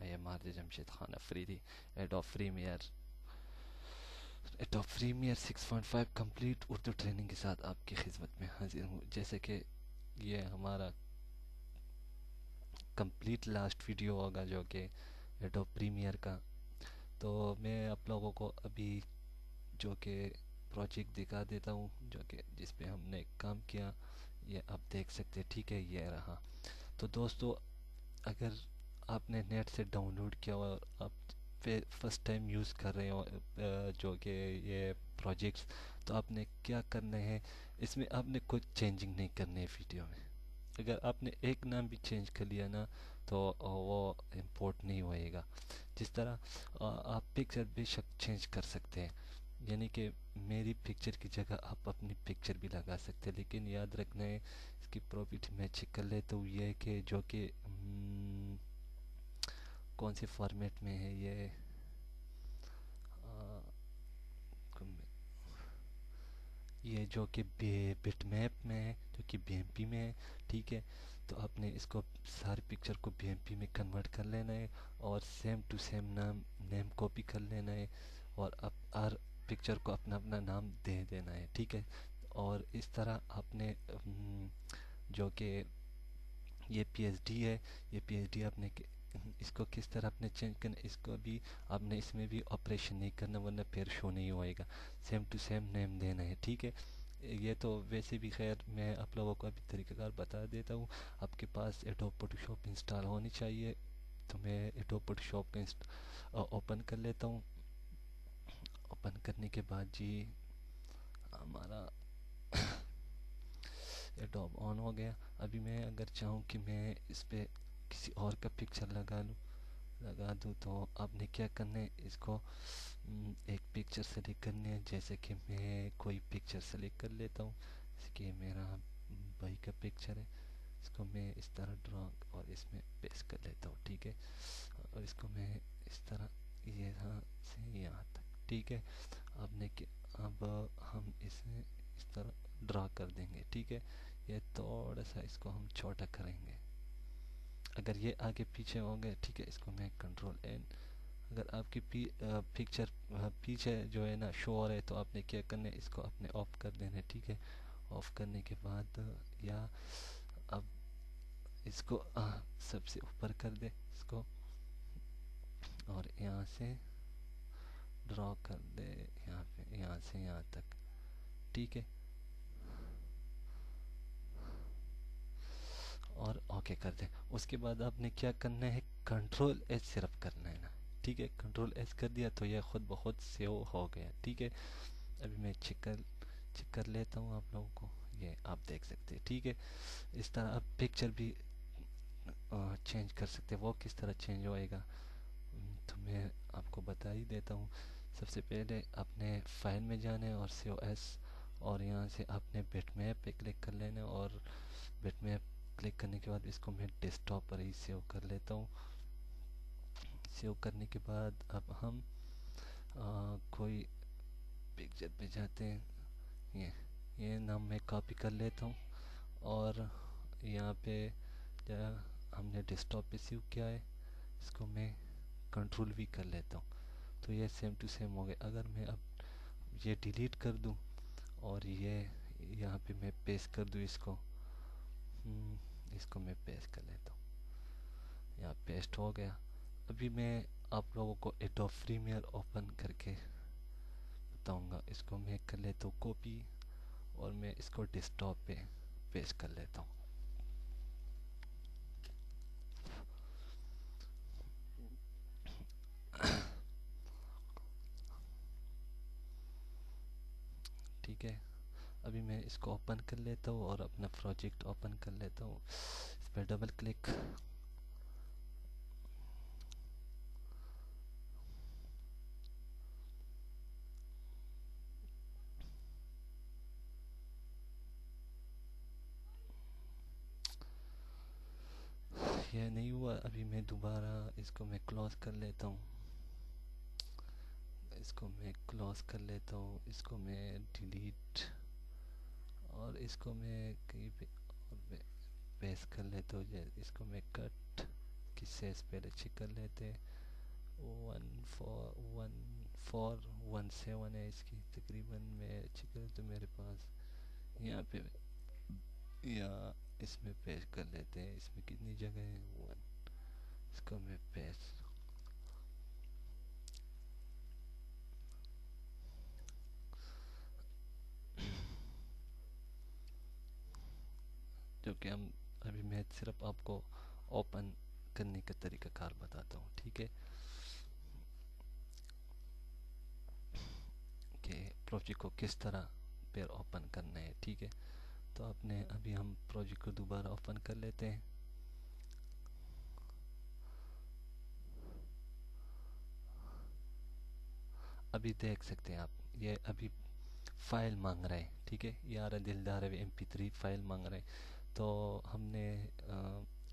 I am Hardy Jamshed Khan Afridi Adobe Premiere 6.5 complete Urdu training के साथ आपकी खिदमत में हाजिर हूँ। जैसे कि ये हमारा कंप्लीट लास्ट वीडियो होगा जो कि Adobe Premiere का, तो मैं आप लोगों को अभी जो कि प्रोजेक्ट दिखा देता हूँ जो कि जिस पे हमने काम किया। ये आप देख सकते हैं, ठीक है, ये रहा। तो दोस्तों, अगर आपने नेट से डाउनलोड किया हुआ और आप फर्स्ट टाइम यूज़ कर रहे हो जो कि ये प्रोजेक्ट्स, तो आपने क्या करना है, इसमें आपने कुछ चेंजिंग नहीं करनी है वीडियो में। अगर आपने एक नाम भी चेंज कर लिया ना, तो वो इंपोर्ट नहीं होएगा। जिस तरह आप पिक्चर बेशक चेंज कर सकते हैं, यानी कि मेरी पिक्चर की जगह आप अपनी पिक्चर भी लगा सकते हैं, लेकिन याद रखना है इसकी प्रॉपर्टी मैं चेक कर लेता हूँ। ये है कि जो कि कौन से फॉर्मेट में है ये, ये जो कि बिटमैप में है, जो कि बीएमपी में है, ठीक है। तो आपने इसको सारी पिक्चर को बीएमपी में कन्वर्ट कर लेना है और same to same name copy कर लेना है और अब हर पिक्चर को अपना अपना नाम दे देना है, ठीक है। और इस तरह आपने जो कि ये पीएचडी है, ये पीएचडी आपने इसको किस तरह आपने चेंज करना, इसको भी आपने इसमें भी ऑपरेशन नहीं करना, वरना फिर शो नहीं होएगा। सेम टू सेम नेम देना है, ठीक है। ये तो वैसे भी खैर मैं आप लोगों को अभी तरीक़ाकार बता देता हूँ। आपके पास एडोब फोटोशॉप इंस्टॉल होनी चाहिए, तो मैं एडोब फोटोशॉप का ओपन कर लेता हूँ। ओपन करने के बाद जी हमारा एडोब ऑन हो गया। अभी मैं अगर चाहूँ कि मैं इस पर किसी और का पिक्चर लगा दूँ, तो आपने क्या करना है, इसको एक पिक्चर सेलेक्ट करनी है। जैसे कि मैं कोई पिक्चर सेलेक्ट कर लेता हूँ, जैसे कि मेरा भाई का पिक्चर है, इसको मैं इस तरह ड्रॉ और इसमें पेस्ट कर लेता हूँ, ठीक है। और इसको मैं इस तरह यहाँ से यहाँ तक, ठीक है। अब हम इसे इस तरह ड्रा कर देंगे, ठीक है। ये थोड़ा सा इसको हम छोटा करेंगे, अगर ये आगे पीछे हो गए, ठीक है। इसको मैं कंट्रोल एन, अगर आपकी पिक्चर पीछे जो है ना शो हो रहा है, तो आपने क्या करना है, इसको अपने ऑफ कर देना है, ठीक है। ऑफ करने के बाद या अब इसको सबसे ऊपर कर दे इसको, और यहाँ से ड्रॉ कर दे यहाँ पे, यहाँ से यहाँ तक, ठीक है। और ओके कर दे। उसके बाद आपने क्या करना है, कंट्रोल एच सिर्फ करना है ना, ठीक है। कंट्रोल एच कर दिया तो यह खुद बहुत सेव हो गया, ठीक है। अभी मैं चेक कर लेता हूँ आप लोगों को, ये आप देख सकते हैं, ठीक है। इस तरह आप पिक्चर भी चेंज कर सकते हैं। वो किस तरह चेंज होएगा तो मैं आपको बता ही देता हूँ। सबसे पहले आपने फाइल में जाना है और सेव एस, और यहाँ से आपने बिटमैप पे क्लिक कर लेना है, और बिटमैप क्लिक करने के बाद इसको मैं डेस्कटॉप पर ही सेव कर लेता हूँ। सेव करने के बाद अब हम कोई पिक्चर पे जाते हैं। ये नाम मैं कॉपी कर लेता हूँ, और यहाँ पे जरा हमने डेस्कटॉप पे सेव किया है, इसको मैं कंट्रोल भी कर लेता हूँ। तो ये सेम टू सेम हो गया। अगर मैं अब ये डिलीट कर दूँ और ये यहाँ पे मैं पेस्ट कर दूँ इसको, इसको मैं पेस्ट कर लेता हूँ, यहाँ पेस्ट हो गया। अभी मैं आप लोगों को एडोब प्रीमियर ओपन करके बताऊंगा। इसको मैं कर लेता हूँ कॉपी, और मैं इसको डेस्कटॉप पे पेस्ट कर लेता हूँ। ठीक है, अभी मैं इसको ओपन कर लेता हूँ और अपना प्रोजेक्ट ओपन कर लेता हूँ। इस पर डबल क्लिक, ये नहीं हुआ। अभी मैं दोबारा इसको मैं क्लोज कर लेता हूँ, इसको मैं क्लोज कर लेता हूँ, इसको मैं डिलीट, और इसको मैं कहीं पे और पेस्ट कर ले, तो इसको मैं कट किससे पहले चेक कर लेते। 1417 है इसकी तकरीबन। मैं चेक कर तो मेरे पास यहाँ पे, या इसमें पेस्ट कर लेते हैं। इसमें कितनी जगह है, वन, इसको मैं पेस्ट, जो कि हम अभी मैं सिर्फ आपको ओपन करने का तरीका कार बताता हूँ, ठीक है, कि प्रोजेक्ट को किस तरह फिर ओपन करना है, ठीक है। तो अपने अभी हम प्रोजेक्ट को दोबारा ओपन कर लेते हैं। अभी देख सकते हैं आप, ये अभी फाइल मांग रहा है, ठीक है, यार दिलदार है MP3 फाइल मांग रहे हैं। तो हमने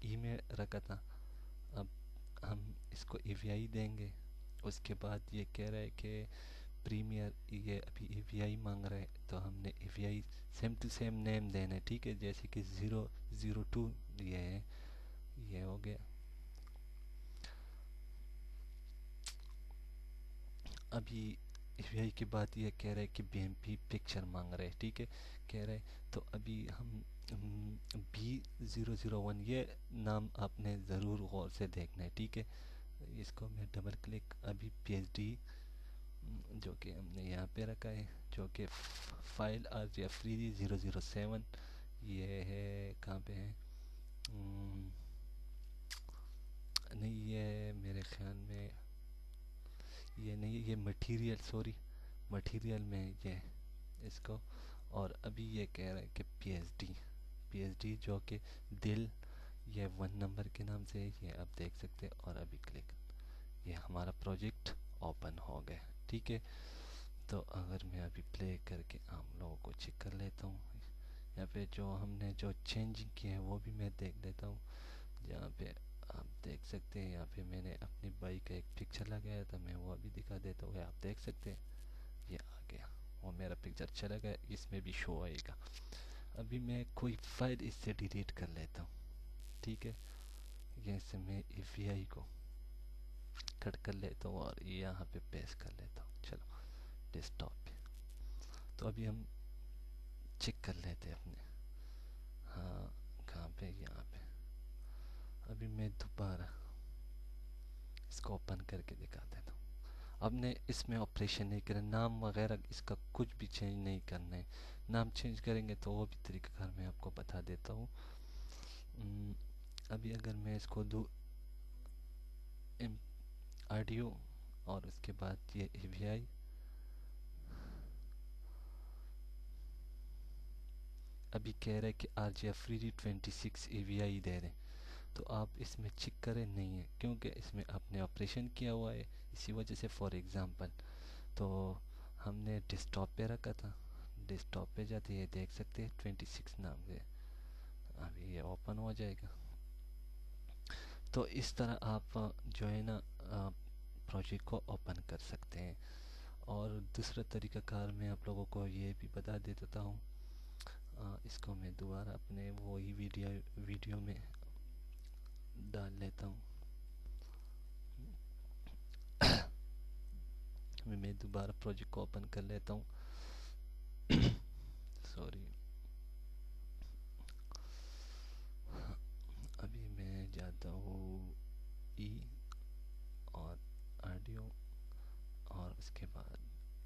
ईमेल रखा था, अब हम इसको EVI देंगे। उसके बाद ये कह रहा है कि प्रीमियर, ये अभी EVI मांग रहा है, तो हमने EVI same to same name देना है, ठीक है, जैसे कि 002 ये है, ये हो गया। अभी EVI के बाद ये कह रहा है कि BMP पिक्चर मांग रहे हैं, ठीक है, कह रहे हैं। तो अभी हम B001 ये नाम आपने ज़रूर गौर से देखना है, ठीक है। इसको मैं डबल क्लिक, अभी PSD जो कि हमने यहाँ पे रखा है, जो कि फाइल RGFreedy 007, ये है कहाँ पे है, नहीं ये मेरे ख्याल में ये नहीं, ये मटेरियल, सॉरी, मटेरियल में ये इसको। और अभी ये कह रहा है कि PSD जो कि दिल, ये 1 नंबर के नाम से, ये आप देख सकते हैं। और अभी क्लिक, ये हमारा प्रोजेक्ट ओपन हो गया, ठीक है। तो अगर मैं अभी प्ले करके आप लोगों को चेक कर लेता हूँ, यहाँ पे जो हमने जो चेंजिंग किए हैं वो भी मैं देख लेता हूँ। यहाँ पे आप देख सकते हैं, यहाँ पे मैंने अपनी बाइक का एक पिक्चर लगाया था, मैं वो अभी दिखा देता हूँ। आप देख सकते हैं ये आ गया, वो मेरा पिक्चर चला गया, इसमें भी शो आएगा। अभी मैं कोई फाइल इससे डिलीट कर लेता हूँ, ठीक है। जैसे मैं EVI को कट कर लेता हूँ और यहाँ पे पेस्ट कर लेता हूँ, चलो डेस्कटॉप पे। तो अभी हम चेक कर लेते हैं अपने, हाँ कहाँ पे, यहाँ पे। अभी मैं दोबारा इसको ओपन करके दिखा देता हूँ। अब ने इसमें ऑपरेशन नहीं करना, नाम वगैरह इसका कुछ भी चेंज नहीं करना है। नाम चेंज करेंगे तो वो भी तरीक़ाकार मैं आपको बता देता हूँ। अभी अगर मैं इसको दूँ ऑडियो, और उसके बाद ये EVI, अभी कह रहे हैं कि RGFreedy 26 EVI दे दें। तो आप इसमें चेक करें, नहीं है, क्योंकि इसमें आपने ऑपरेशन किया हुआ है, इसी वजह से। फॉर एग्ज़ाम्पल, तो हमने डेस्कटॉप पे रखा था, डेस्कटॉप पे जाते ये देख सकते हैं 26 नाम से, अभी ये ओपन हो जाएगा। तो इस तरह आप जो है ना प्रोजेक्ट को ओपन कर सकते हैं। और दूसरा तरीक़ाकार मैं आप लोगों को ये भी बता देता हूँ। इसको मैं दोबारा अपने वही वीडियो में डाल लेता हूँ। मैं दोबारा प्रोजेक्ट को ओपन कर लेता हूँ। सॉरी, अभी मैं जाता हूँ ई और ऑडियो, और उसके बाद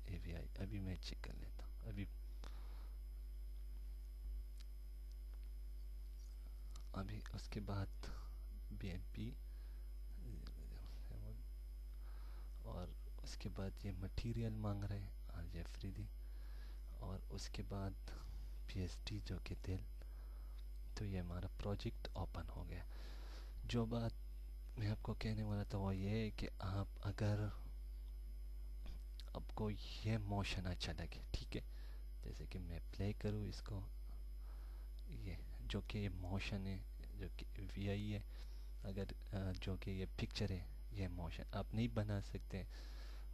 EVI। अभी मैं चेक कर लेता हूँ। अभी उसके बाद BMP, और उसके बाद ये मटेरियल मांग रहे हैं RGFreedy, और उसके बाद PSD जो कि दिल। तो ये हमारा प्रोजेक्ट ओपन हो गया। जो बात मैं आपको कहने वाला था वो ये है कि आप अगर आपको ये मोशन अच्छा लगे, ठीक है, जैसे कि मैं प्ले करूँ इसको, ये जो कि ये मोशन है, जो कि VI है, अगर जो कि ये पिक्चर है, ये मोशन आप नहीं बना सकते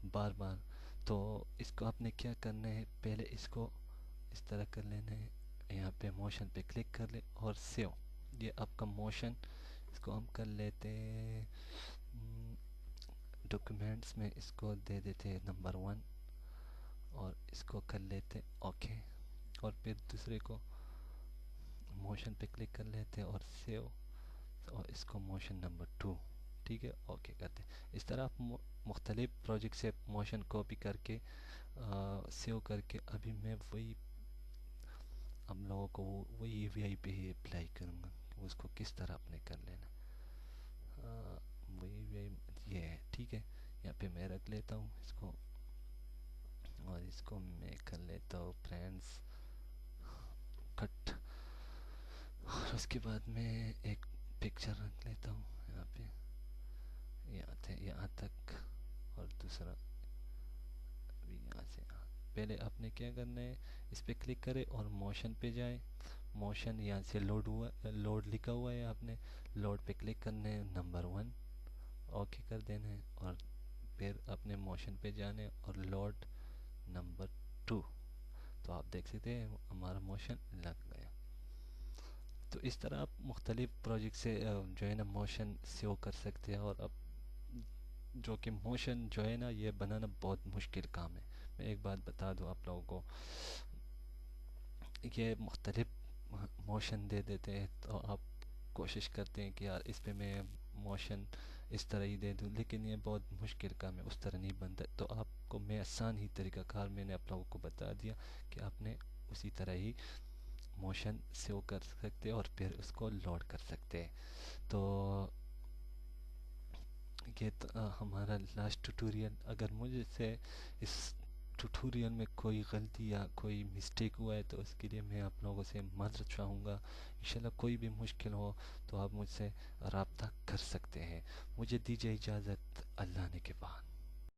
बार बार। तो इसको आपने क्या करना है, पहले इसको इस तरह कर लेना है, यहाँ पे मोशन पे क्लिक कर ले और सेव, ये आपका मोशन, इसको हम कर लेते हैं डॉक्यूमेंट्स में, इसको दे देते हैं नंबर 1 और इसको कर लेते ओके। और फिर दूसरे को मोशन पे क्लिक कर लेते हैं और सेव, और इसको मोशन नंबर 2, ठीक है, ओके करते हैं। इस तरह आप मुख्तलिफ प्रोजेक्ट से मोशन कॉपी करके सेव करके, अभी मैं वही हम लोगों को वही AVI पे ही अप्लाई करूँगा, उसको किस तरह आपने कर लेना। वही AVI ये है, ठीक है। यहाँ पे मैं रख लेता हूँ इसको, और इसको मैं कर लेता हूँ फ्रेंड्स कट, और उसके बाद मैं एक पिक्चर रख लेता हूँ यहाँ पे, यहाँ तक, और दूसरा भी यहाँ से यहाँ। पहले आपने क्या करना है, इस पे क्लिक करें और मोशन पे जाएं। मोशन यहाँ से लोड हुआ, लोड लिखा हुआ है, आपने लोड पे क्लिक करना है, नंबर 1 ओके कर देना है, और फिर अपने मोशन पे जाने और लोड नंबर 2। तो आप देख सकते हैं हमारा मोशन लग गया। तो इस तरह आप मुख्तलिफ प्रोजेक्ट से जो है ना मोशन सेव कर सकते हैं। और अब जो कि मोशन जो है ना, ये बनाना बहुत मुश्किल काम है। मैं एक बात बता दूं आप लोगों को, ये मुख्तलिफ मोशन दे देते हैं, तो आप कोशिश करते हैं कि यार इस पे मैं मोशन इस तरह ही दे दूं, लेकिन ये बहुत मुश्किल काम है, उस तरह नहीं बनता। तो आपको मैं आसान ही तरीक़ाकार मैंने आप लोगों को बता दिया कि आपने उसी तरह ही मोशन सेव कर सकते हैं और फिर उसको लोड कर सकते हैं। तो ये तो हमारा लास्ट ट्यूटोरियल। अगर मुझे से इस ट्यूटोरियल में कोई गलती या कोई मिस्टेक हुआ है तो उसके लिए मैं आप लोगों से माफ़ी चाहूँगा। इंशाल्लाह कोई भी मुश्किल हो तो आप मुझसे रब्ता कर सकते हैं। मुझे दीजिए इजाज़त, अल्लाह ने के बाद।